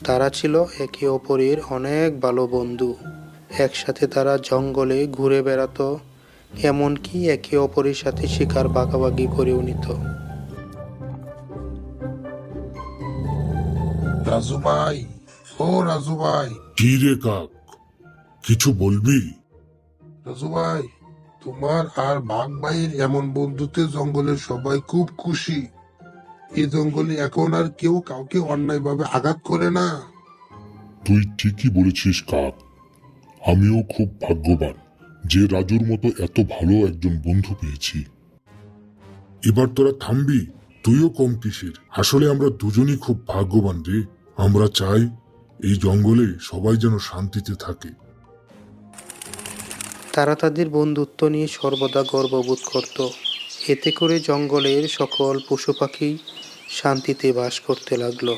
তারা ছিল একে অপরের অনেক ভালো বন্ধু। একসাথে তারা জঙ্গলে ঘুরে বেড়াতো, এমনকি একে অপরের সাথে শিকার ভাগাভাগি করেও নিত। রাজু ভাই, ও রাজু ভাই। কি রে কাক, কিছু বলবি? রাজু ভাই, তোমার আর বাঘ ভাইয়ের এমন বন্ধুত্বে জঙ্গলের সবাই খুব খুশি। এই জঙ্গলে এখন আর কেউ কাউকে অন্যায়ভাবে আঘাত করে না। তুই ঠিকই বলেছিস কাক, আমিও খুব ভাগ্যবান যে রাজুর মতো এত ভালো একজন বন্ধু পেয়েছি। এবার তোরা থামবি, তুইও কম কিসের। আসলে আমরা দুজনই খুব ভাগ্যবান রে। আমরা চাই এই জঙ্গলে সবাই যেন শান্তিতে থাকে। তারা তাদের বন্ধুত্ব নিয়ে সর্বদা গর্ববোধ করত। এতে করে জঙ্গলের সকল পশু পাখি শান্তিতে বাস করতে লাগলো।